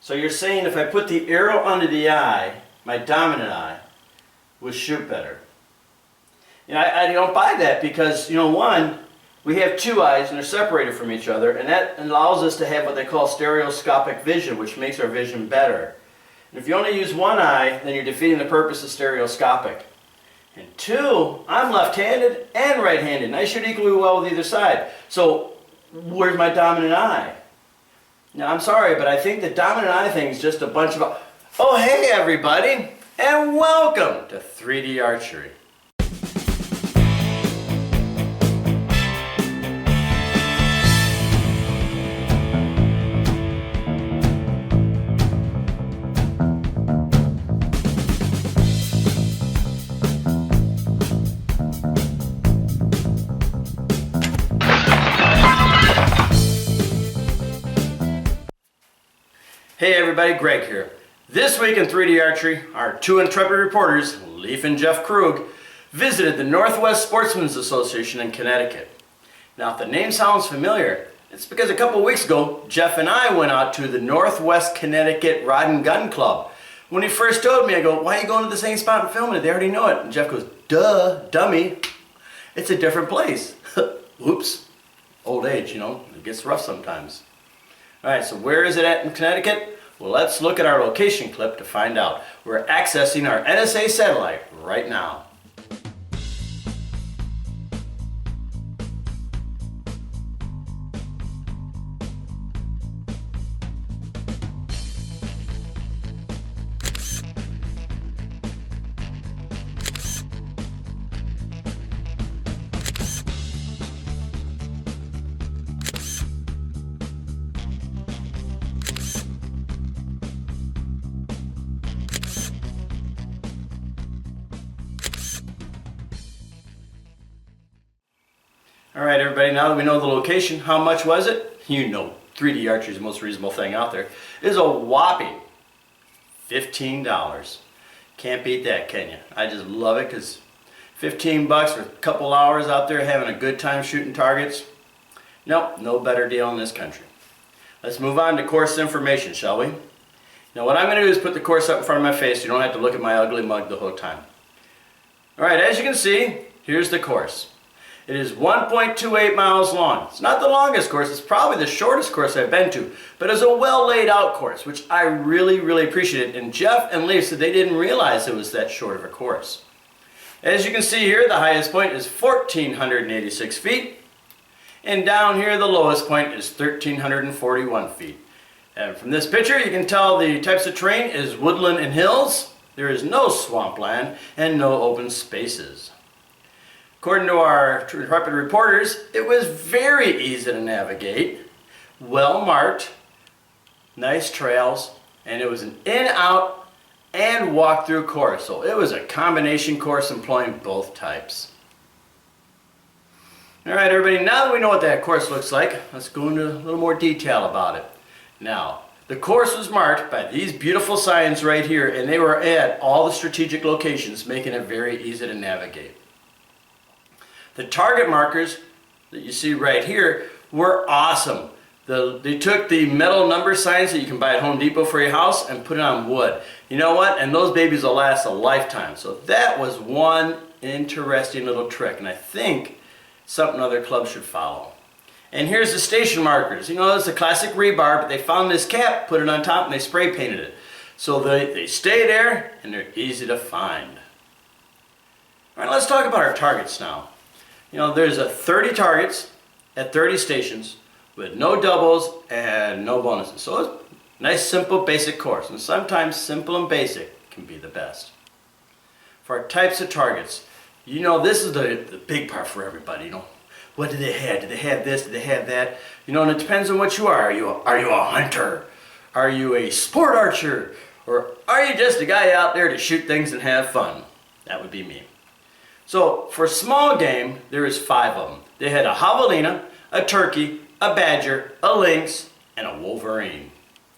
So you're saying if I put the arrow under the eye, my dominant eye, will shoot better. I don't buy that because, one, we have two eyes and they're separated from each other, and that allows us to have what they call stereoscopic vision, which makes our vision better. And if you only use one eye, then you're defeating the purpose of stereoscopic. And two, I'm left-handed and right-handed, and I shoot equally well with either side. So where's my dominant eye? Now, I'm sorry, but I think the dominant eye thing is just a bunch of... Oh, hey, everybody, and welcome to 3D Archery. Hey everybody, Greg here. This week in 3D Archery, our two intrepid reporters, Leif and Jeff Krug, visited the Northwest Sportsmen's Association in Connecticut. Now if the name sounds familiar, it's because a couple weeks ago, Jeff and I went out to the Northwest Connecticut Rod and Gun Club. When he first told me, I go, why are you going to the same spot and filming it? They already know it. And Jeff goes, duh, dummy. It's a different place. Oops. Old age, it gets rough sometimes. Alright, so where is it at in Connecticut? Well, let's look at our location clip to find out. We're accessing our NSA satellite right now. Alright everybody, now that we know the location, how much was it? 3D Archery is the most reasonable thing out there. It is a whopping $15. Can't beat that, can you? I just love it because $15 for a couple hours out there having a good time shooting targets. Nope, no better deal in this country. Let's move on to course information, shall we? Now what I'm going to do is put the course up in front of my face so you don't have to look at my ugly mug the whole time. Alright, as you can see, here's the course. It is 1.28 miles long. It's not the longest course, it's probably the shortest course I've been to, but it's a well laid out course, which I really appreciate. And Jeff and Leif said they didn't realize it was that short of a course. As you can see here, the highest point is 1,486 feet, and down here the lowest point is 1,341 feet. And from this picture you can tell the types of terrain is woodland and hills. There is no swampland and no open spaces. According to our intrepid reporters, it was very easy to navigate, well marked, nice trails, and it was an in, out, and walk-through course. So it was a combination course employing both types. Alright everybody, now that we know what that course looks like, let's go into a little more detail about it. Now, the course was marked by these beautiful signs right here, and they were at all the strategic locations, making it very easy to navigate. The target markers that you see right here were awesome. They took the metal number signs that you can buy at Home Depot for your house and put it on wood. You know what? And those babies will last a lifetime. So that was one interesting little trick, and I think something other clubs should follow. And here's the station markers. It's a classic rebar, but they found this cap, put it on top, and they spray painted it. So they stay there, and they're easy to find. All right, let's talk about our targets now. There's 30 targets at 30 stations with no doubles and no bonuses. So it's a nice, simple, basic course. And sometimes simple and basic can be the best. For our types of targets, this is the big part for everybody. What do they have? Do they have this? Do they have that? And it depends on what you are. Are you a hunter? Are you a sport archer? Or are you just a guy out there to shoot things and have fun? That would be me. So for small game, there is 5 of them. They had a javelina, a turkey, a badger, a lynx, and a wolverine.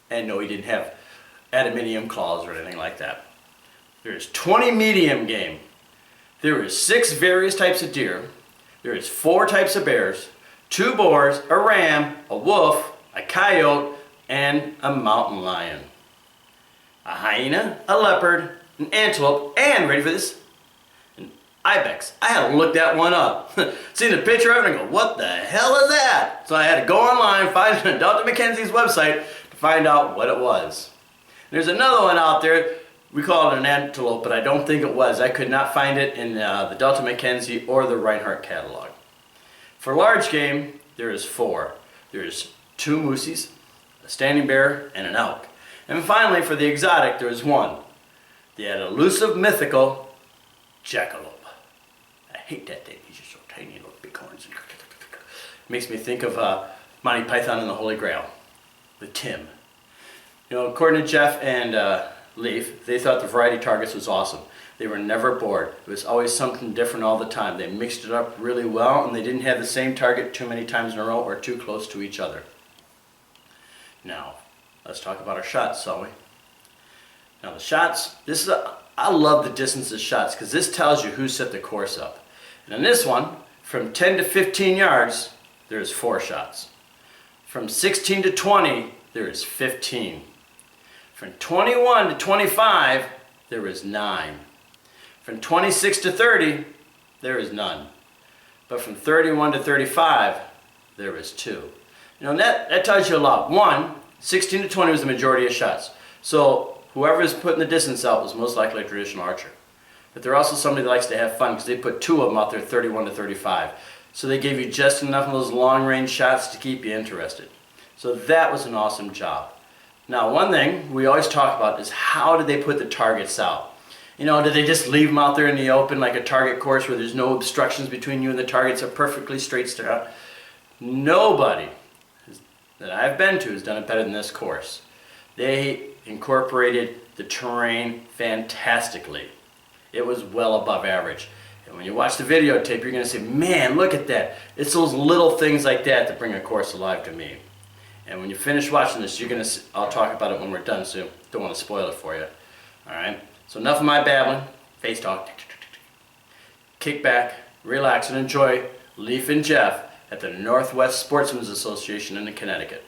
And no, he didn't have adamantium claws or anything like that. There is 20 medium game. There is 6 various types of deer. There is 4 types of bears, 2 boars, a ram, a wolf, a coyote, and a mountain lion. a hyena, a leopard, an antelope, and, ready for this, an ibex. I had to look that one up. Seen the picture of it and go, what the hell is that? So I had to go online, find Dr. McKenzie's website to find out what it was. There's another one out there. We call it an antelope, but I don't think it was. I could not find it in the Delta McKenzie or the Reinhardt catalog. For large game, there is 4. There's 2 moosies, a standing bear, and an elk. And finally, for the exotic, there is 1. The elusive, mythical jackalope. I hate that thing. He's just so tiny, little big horns. Makes me think of Monty Python and the Holy Grail, with Tim. You know, according to Jeff and Leaf, they thought the variety targets was awesome. They were never bored. It was always something different all the time. They mixed it up really well, and they didn't have the same target too many times in a row or too close to each other. Now, let's talk about our shots, shall we? Now the shots, I love the distance of shots because this tells you who set the course up. And in this one, from 10 to 15 yards, there's 4 shots. From 16 to 20, there is 15. From 21 to 25, there is 9. From 26 to 30, there is none. But from 31 to 35, there is 2. You know, that tells you a lot. 1, 16 to 20 was the majority of shots. So whoever is putting the distance out was most likely a traditional archer. But they're also somebody that likes to have fun because they put 2 of them out there, 31 to 35. So they gave you just enough of those long-range shots to keep you interested. So that was an awesome job. Now, one thing we always talk about is how did they put the targets out? You know, did they just leave them out there in the open like a target course where there's no obstructions between you and the targets are perfectly straight out? Nobody that I've been to has done it better than this course. They incorporated the terrain fantastically. It was well above average. And when you watch the videotape, you're going to say, man, look at that. It's those little things like that that bring a course alive to me. And when you finish watching this, you're going to, I'll talk about it when we're done, so don't want to spoil it for you. All right? So enough of my babbling. Face talk. Kick back, relax, and enjoy Leaf and Jeff at the Northwest Sportsmen Association in Connecticut.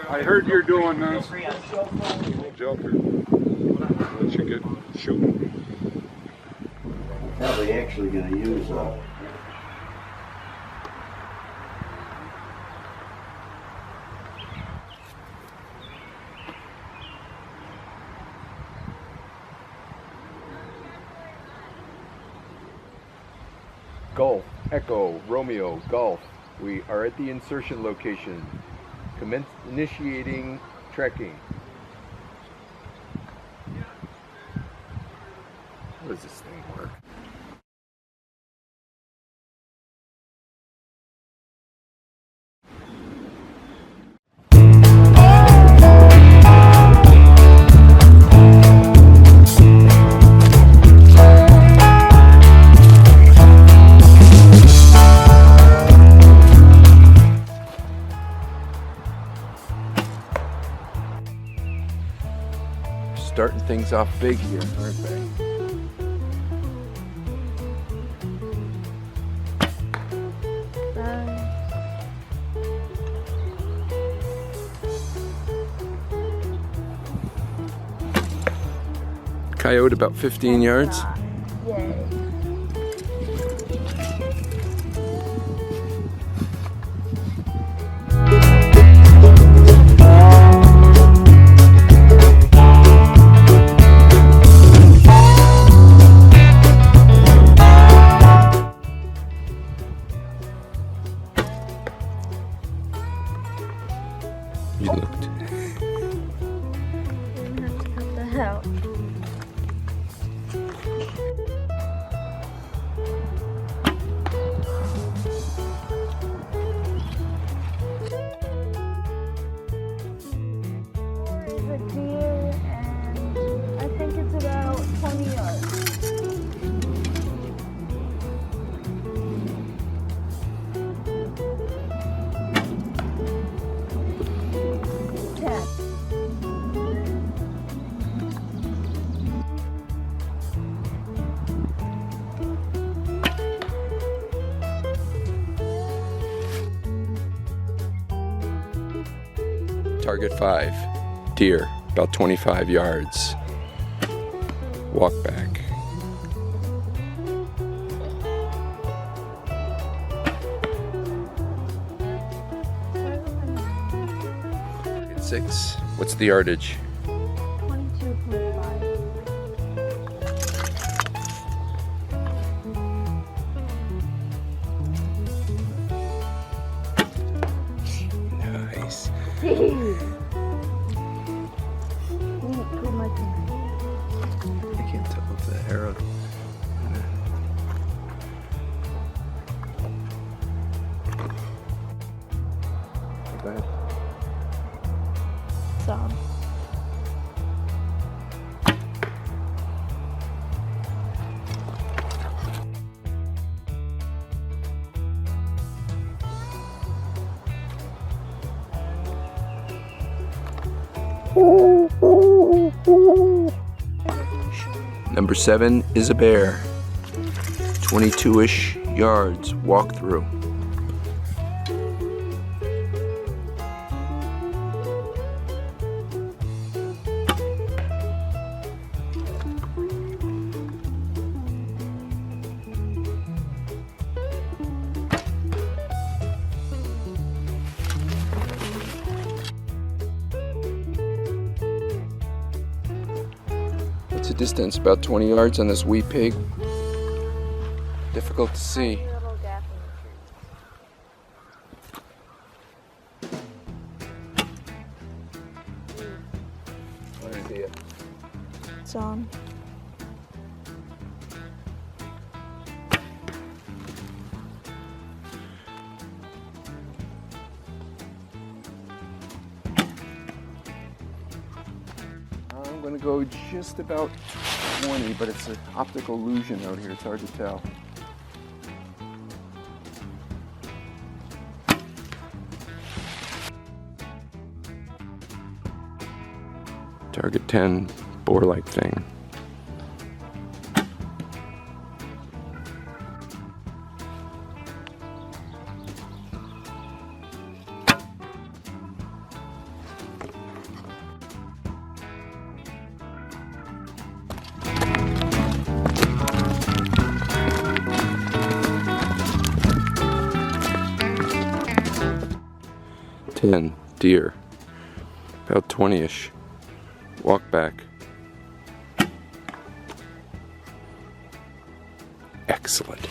I heard you're doing this. Joker. Let you get shooting. Now we're actually going to use Golf, Echo, Romeo, Golf. We are at the insertion location. Commence initiating trekking. How does this thing work? Starting things off big here, aren't they? Coyote about 15 yards. Yay. out. There's a deer, and I think it's about 20 yards. Target 5, deer, about 25 yards. Walk back. Target 6, what's the yardage? 22.5. Nice. I can't tell if the arrow. Go ahead. Sob. Number 7 is a bear. 22-ish yards walk through. What's the distance? About 20 yards on this wee pig. Difficult to see. Little gap in the tree. It's on. I'm gonna go just about 20, but it's an optical illusion out here. It's hard to tell. Target 10, boar-like thing. Deer, about 20-ish. Walk back. Excellent.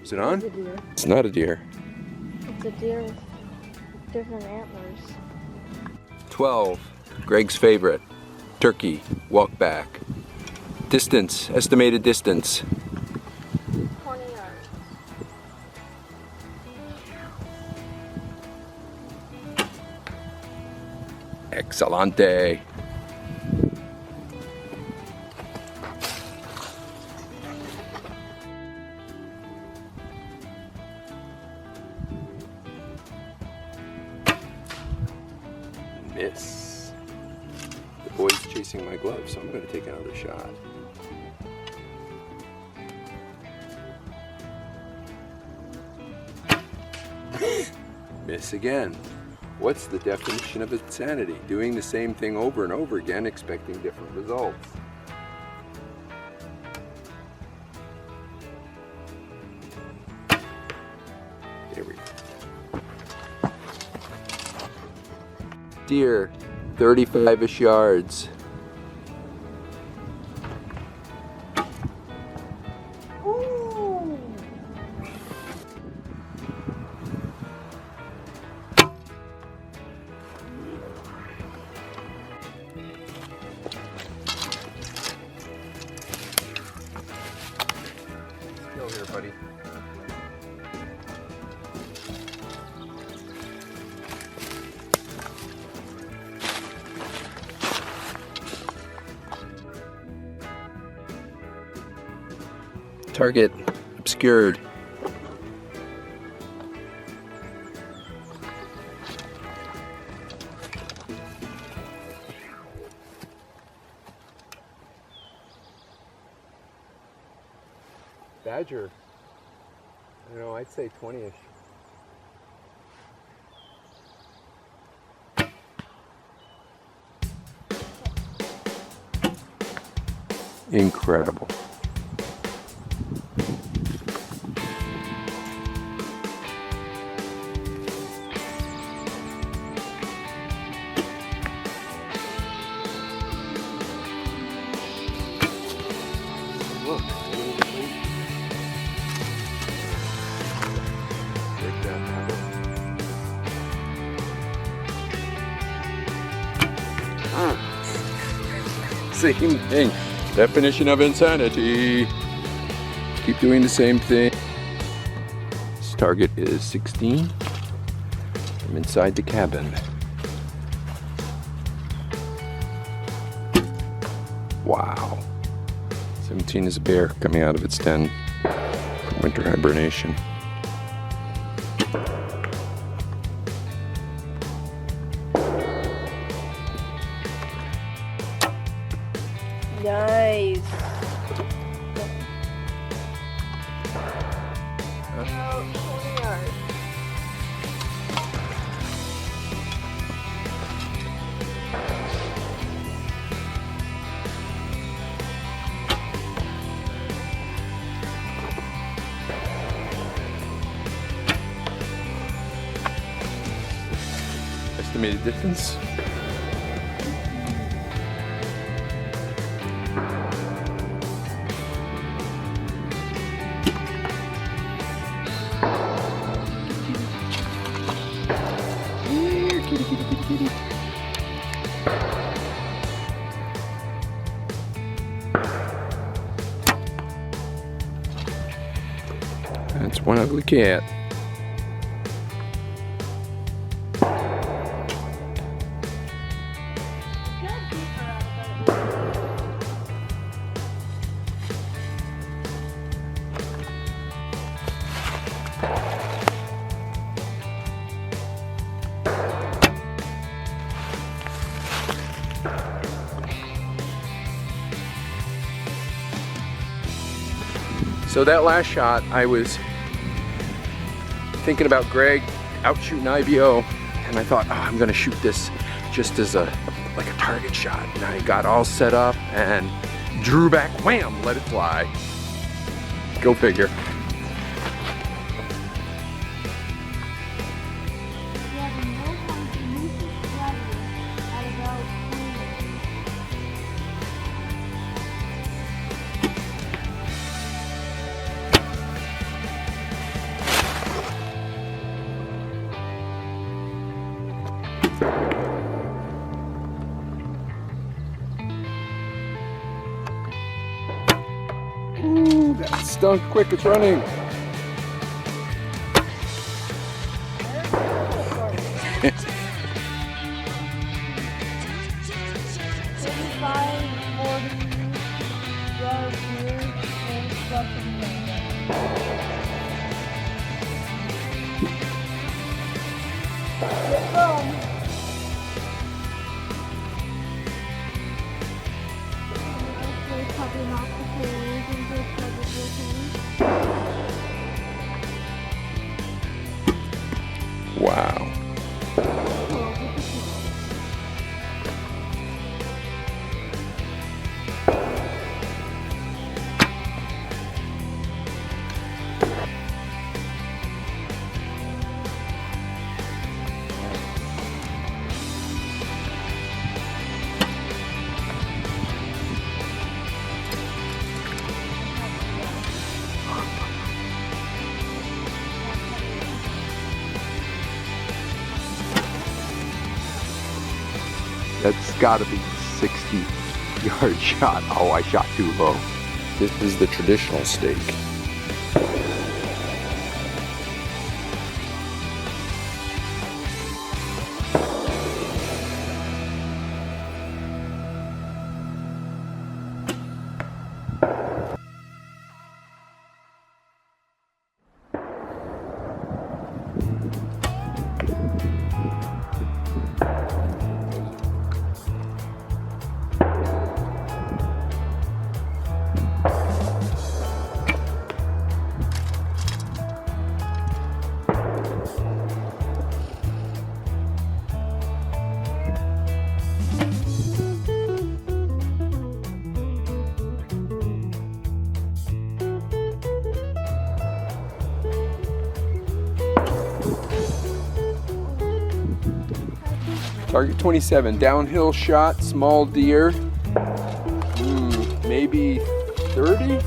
Is it on? It's a deer. It's not a deer. It's a deer with different antlers. 12, Greg's favorite. Turkey, walk back. Distance, estimated distance. 20 yards. Excellente. Miss. The boy's chasing my glove, so I'm going to take another shot. Miss again. What's the definition of insanity? Doing the same thing over and over again, expecting different results. Here we go. Deer, 35-ish yards. Target obscured. Badger. I don't know, I'd say 20-ish. Incredible. Look, break that habit. Same thing. Definition of insanity. Keep doing the same thing. This target is 16. I'm inside the cabin. Wow. 17 is a bear coming out of its den from winter hibernation. Nice. About 20 yards. Estimated distance. That's one ugly cat. So that last shot, I was thinking about Greg out shooting IBO, and I thought, oh, I'm gonna shoot this just as like a target shot. And I got all set up and drew back, wham, let it fly. Go figure. Ooh, that stunk quick, it's running. Wow. That's gotta be 60-yard shot. Oh, I shot too low. This is the traditional stake. Target 27, downhill shot, small deer. Maybe 30?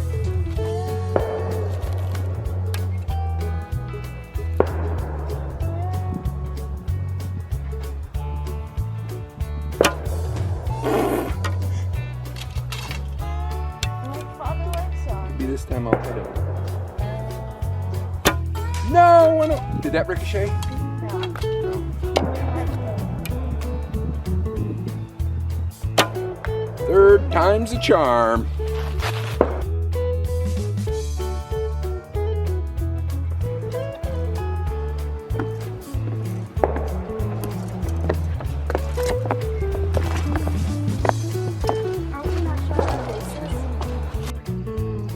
Maybe this time I'll hit it. No, I don't. Did that ricochet? Third time's a charm.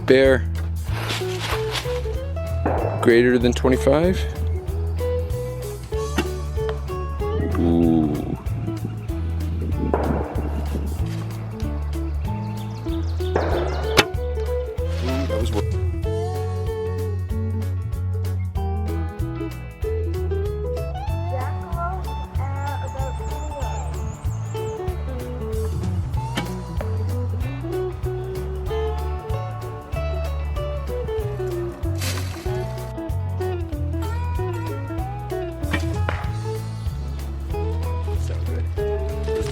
Bear greater than 25? Ooh. That was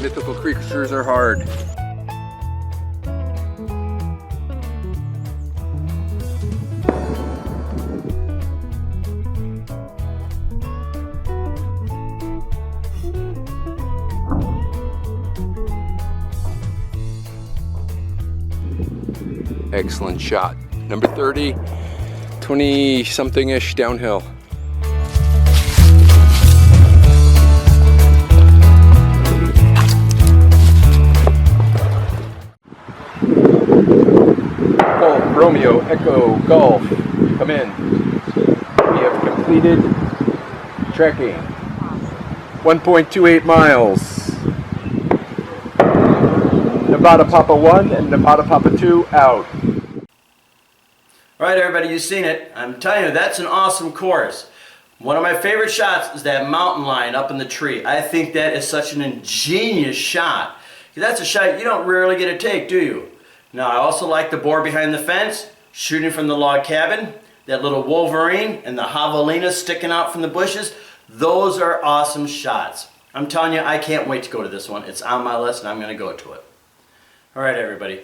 mythical creatures are hard. Excellent shot. Number 30, 20 something-ish downhill. Romeo, Echo, Golf, come in. We have completed trekking. 1.28 miles. Nevada Papa 1 and Nevada Papa 2 out. All right, everybody, you've seen it. I'm telling you, that's an awesome course. One of my favorite shots is that mountain lion up in the tree. I think that is such an ingenious shot. That's a shot you don't rarely get to take, do you? Now, I also like the boar behind the fence, shooting from the log cabin, that little wolverine and the javelina sticking out from the bushes. Those are awesome shots. I'm telling you, I can't wait to go to this one. It's on my list and I'm going to go to it. All right, everybody.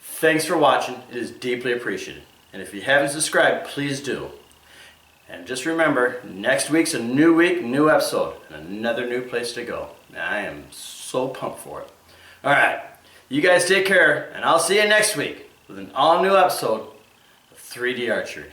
Thanks for watching. It is deeply appreciated. And if you haven't subscribed, please do. And just remember, next week's a new week, new episode, and another new place to go. I am so pumped for it. All right. You guys take care, and I'll see you next week with an all-new episode of 3D Archery.